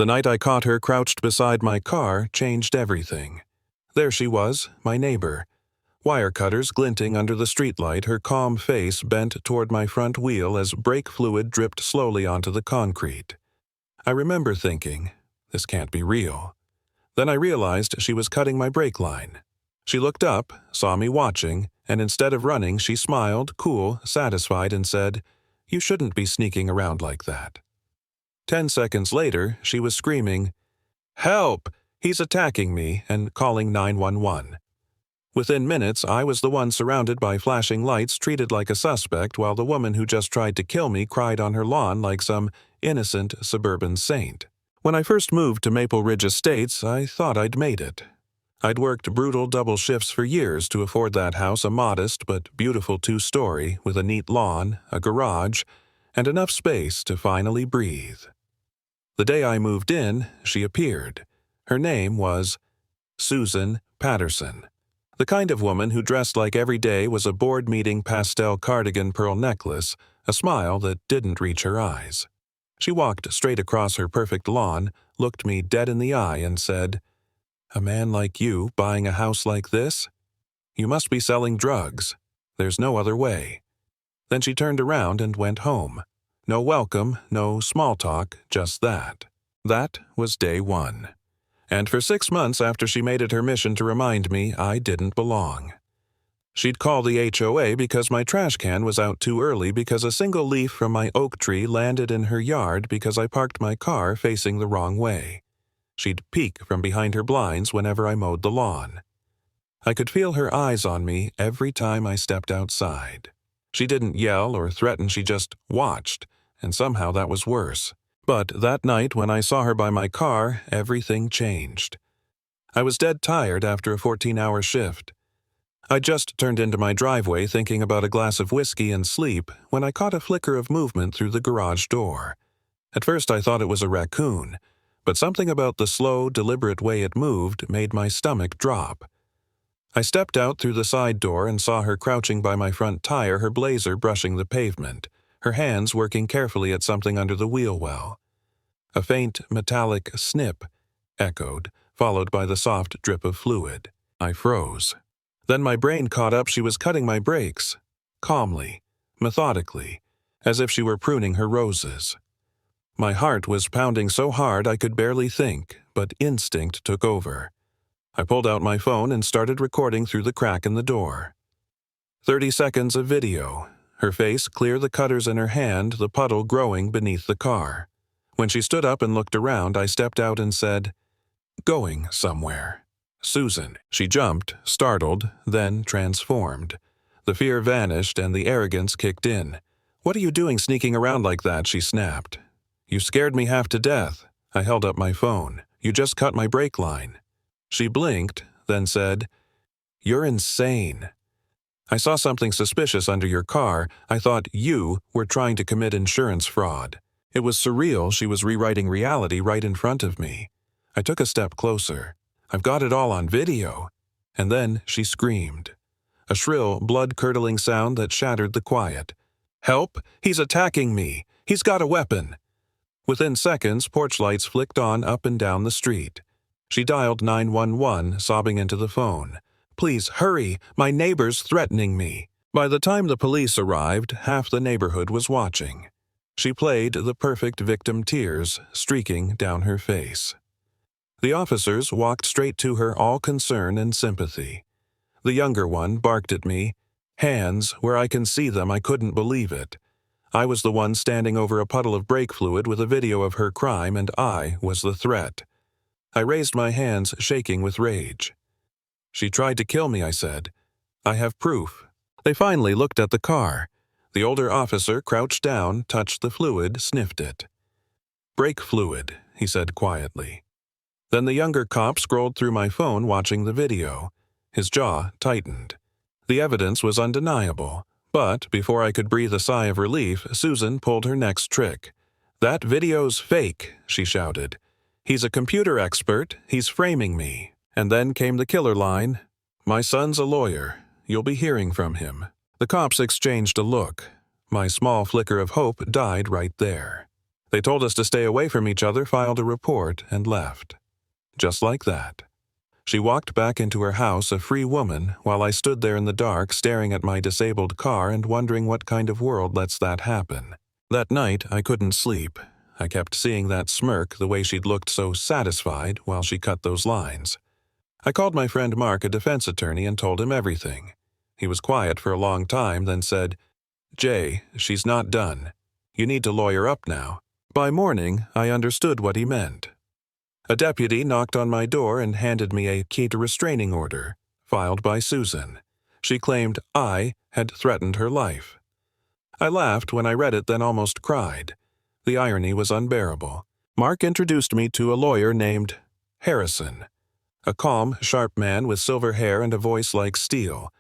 The night I caught her crouched beside my car changed everything. There she was, my neighbor. Wire cutters glinting under the streetlight, her calm face bent toward my front wheel as brake fluid dripped slowly onto the concrete. I remember thinking, this can't be real. Then I realized she was cutting my brake line. She looked up, saw me watching, and instead of running, she smiled, cool, satisfied, and said, "You shouldn't be sneaking around like that." 10 seconds later, she was screaming, "Help! He's attacking me," and calling 911. Within minutes, I was the one surrounded by flashing lights, treated like a suspect, while the woman who just tried to kill me cried on her lawn like some innocent suburban saint. When I first moved to Maple Ridge Estates, I thought I'd made it. I'd worked brutal double shifts for years to afford that house a modest but beautiful 2-story with a neat lawn, a garage, and enough space to finally breathe. The day I moved in, she appeared. Her name was Susan Patterson. The kind of woman who dressed like every day was a board meeting pastel cardigan pearl necklace, a smile that didn't reach her eyes. She walked straight across her perfect lawn, looked me dead in the eye, and said, "A man like you buying a house like this? You must be selling drugs. There's no other way." Then she turned around and went home. No welcome, no small talk, just that. That was day one. And for 6 months after she made it her mission to remind me I didn't belong. She'd call the HOA because my trash can was out too early because a single leaf from my oak tree landed in her yard because I parked my car facing the wrong way. She'd peek from behind her blinds whenever I mowed the lawn. I could feel her eyes on me every time I stepped outside. She didn't yell or threaten, she just watched, and somehow that was worse. But that night when I saw her by my car, everything changed. I was dead tired after a 14-hour shift. I just turned into my driveway thinking about a glass of whiskey and sleep when I caught a flicker of movement through the garage door. At first I thought it was a raccoon, but something about the slow, deliberate way it moved made my stomach drop. I stepped out through the side door and saw her crouching by my front tire, her blazer brushing the pavement, her hands working carefully at something under the wheel well. A faint, metallic snip echoed, followed by the soft drip of fluid. I froze. Then my brain caught up. She was cutting my brakes, calmly, methodically, as if she were pruning her roses. My heart was pounding so hard I could barely think, but instinct took over. I pulled out my phone and started recording through the crack in the door. 30 seconds of video, her face clear, the cutters in her hand, the puddle growing beneath the car. When she stood up and looked around, I stepped out and said, "Going somewhere." "Susan." She jumped, startled, then transformed. The fear vanished and the arrogance kicked in. "What are you doing sneaking around like that?" she snapped. "You scared me half to death." I held up my phone. "You just cut my brake line." She blinked, then said, "You're insane. I saw something suspicious under your car. I thought you were trying to commit insurance fraud." It was surreal. She was rewriting reality right in front of me. I took a step closer. "I've got it all on video." And then she screamed. A shrill, blood-curdling sound that shattered the quiet. "Help! He's attacking me! He's got a weapon!" Within seconds, porch lights flicked on up and down the street. She dialed 911, sobbing into the phone. "Please, hurry! My neighbor's threatening me." By the time the police arrived, half the neighborhood was watching. She played the perfect victim, tears streaking down her face. The officers walked straight to her, all concern and sympathy. The younger one barked at me. Hands, where I can see them, I couldn't believe it. I was the one standing over a puddle of brake fluid with a video of her crime, and I was the threat. I raised my hands, shaking with rage. "She tried to kill me," I said. "I have proof." They finally looked at the car. The older officer crouched down, touched the fluid, sniffed it. "Brake fluid," he said quietly. Then the younger cop scrolled through my phone watching the video. His jaw tightened. The evidence was undeniable. But before I could breathe a sigh of relief, Susan pulled her next trick. "That video's fake," she shouted. "He's a computer expert. He's framing me." And then came the killer line. "My son's a lawyer. You'll be hearing from him." The cops exchanged a look. My small flicker of hope died right there. They told us to stay away from each other, filed a report, and left. Just like that. She walked back into her house a free woman while I stood there in the dark staring at my disabled car and wondering what kind of world lets that happen. That night, I couldn't sleep. I kept seeing that smirk, the way she'd looked so satisfied while she cut those lines. I called my friend Mark, a defense attorney, and told him everything. He was quiet for a long time, then said, "Jay, she's not done. You need to lawyer up now." By morning, I understood what he meant. A deputy knocked on my door and handed me a key to restraining order, filed by Susan. She claimed I had threatened her life. I laughed when I read it, then almost cried. The irony was unbearable. Mark introduced me to a lawyer named Harrison, a calm, sharp man with silver hair and a voice like steel.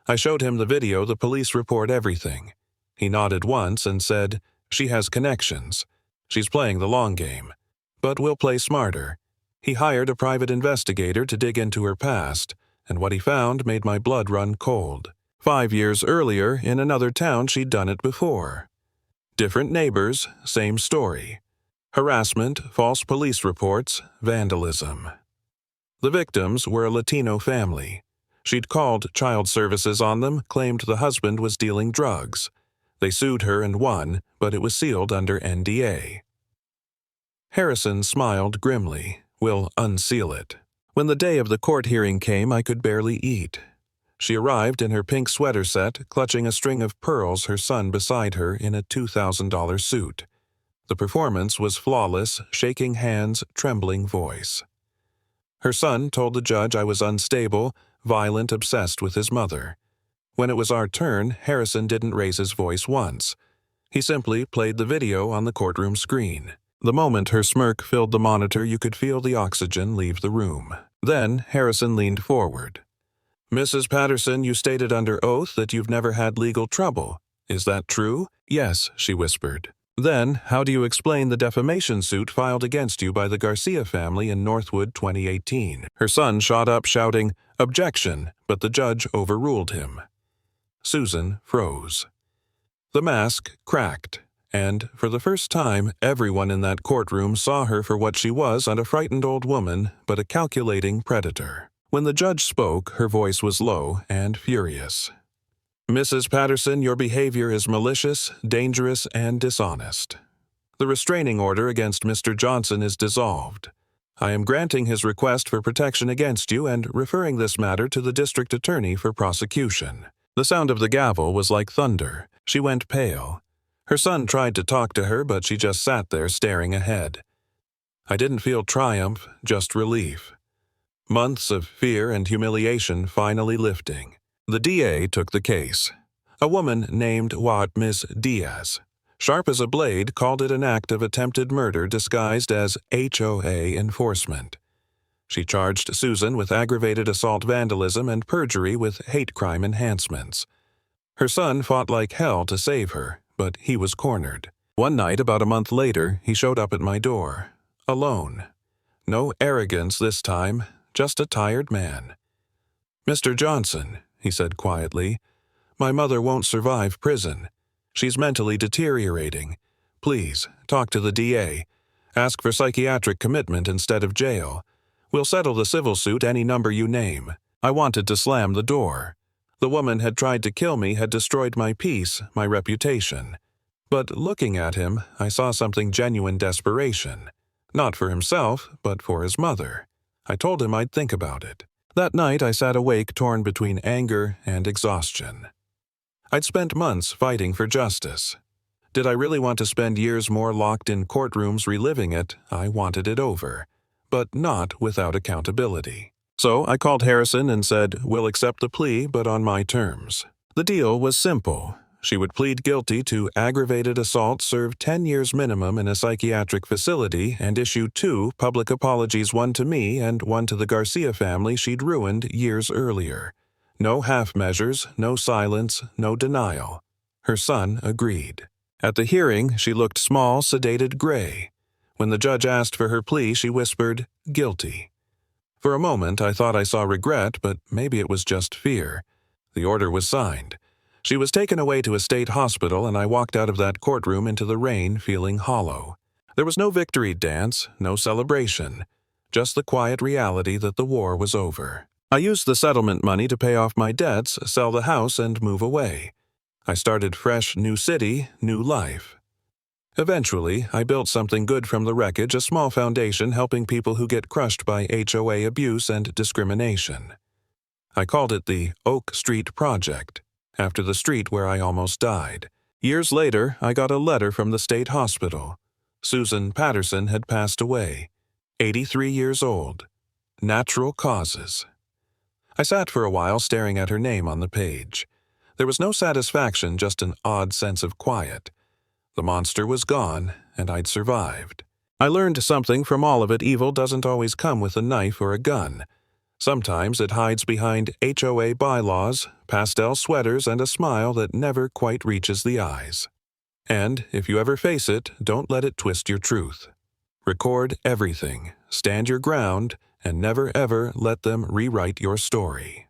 I showed him the video, the police report, everything. He nodded once and said, "She has connections. She's playing the long game. But we'll play smarter." He hired a private investigator to dig into her past, and what he found made my blood run cold. 5 years earlier, in another town, she'd done it before. Different neighbors, same story. Harassment, false police reports, vandalism. The victims were a Latino family. She'd called child services on them, claimed the husband was dealing drugs. They sued her and won, but it was sealed under NDA. Harrison smiled grimly. "We'll unseal it." When the day of the court hearing came, I could barely eat. She arrived in her pink sweater set, clutching a string of pearls, her son beside her in a $2,000 suit. The performance was flawless, shaking hands, trembling voice. Her son told the judge I was unstable, violent, obsessed with his mother. When it was our turn, Harrison didn't raise his voice once. He simply played the video on the courtroom screen. The moment her smirk filled the monitor, you could feel the oxygen leave the room. Then Harrison leaned forward. "Mrs. Patterson, you stated under oath that you've never had legal trouble. Is that true?" "Yes," she whispered. "Then, how do you explain the defamation suit filed against you by the Garcia family in Northwood 2018? Her son shot up shouting, "Objection," but the judge overruled him. Susan froze. The mask cracked, and for the first time, everyone in that courtroom saw her for what she was, not a frightened old woman, but a calculating predator. When the judge spoke, her voice was low and furious. "Mrs. Patterson, your behavior is malicious, dangerous, and dishonest. The restraining order against Mr. Johnson is dissolved. I am granting his request for protection against you and referring this matter to the district attorney for prosecution." The sound of the gavel was like thunder. She went pale. Her son tried to talk to her, but she just sat there staring ahead. I didn't feel triumph, just relief. Months of fear and humiliation finally lifting. The DA took the case. A woman named Miss Diaz, sharp as a blade, called it an act of attempted murder disguised as HOA enforcement. She charged Susan with aggravated assault, vandalism, and perjury with hate crime enhancements. Her son fought like hell to save her, but he was cornered. One night, about a month later, he showed up at my door, alone. No arrogance this time, just a tired man. "Mr. Johnson," he said quietly, "my mother won't survive prison. She's mentally deteriorating. Please, talk to the DA. Ask for psychiatric commitment instead of jail. We'll settle the civil suit any number you name." I wanted to slam the door. The woman had tried to kill me, had destroyed my peace, my reputation. But looking at him, I saw something genuine desperation. Not for himself, but for his mother. I told him I'd think about it. That night I sat awake, torn between anger and exhaustion. I'd spent months fighting for justice. Did I really want to spend years more locked in courtrooms reliving it? I wanted it over. But not without accountability. So I called Harrison and said, "We'll accept the plea, but on my terms." The deal was simple. She would plead guilty to aggravated assault, serve 10 years minimum in a psychiatric facility, and issue 2 public apologies, one to me and one to the Garcia family she'd ruined years earlier. No half measures, no silence, no denial. Her son agreed. At the hearing, she looked small, sedated gray. When the judge asked for her plea, she whispered, "Guilty." For a moment, I thought I saw regret, but maybe it was just fear. The order was signed. She was taken away to a state hospital, and I walked out of that courtroom into the rain feeling hollow. There was no victory dance, no celebration, just the quiet reality that the war was over. I used the settlement money to pay off my debts, sell the house, and move away. I started fresh, new city, new life. Eventually, I built something good from the wreckage, a small foundation helping people who get crushed by HOA abuse and discrimination. I called it the Oak Street Project, after the street where I almost died. Years later, I got a letter from the state hospital. Susan Patterson had passed away, 83 years old. Natural causes. I sat for a while staring at her name on the page. There was no satisfaction, just an odd sense of quiet. The monster was gone, and I'd survived. I learned something from all of it. Evil doesn't always come with a knife or a gun. Sometimes it hides behind HOA bylaws, pastel sweaters, and a smile that never quite reaches the eyes. And if you ever face it, don't let it twist your truth. Record everything, stand your ground, and never ever let them rewrite your story.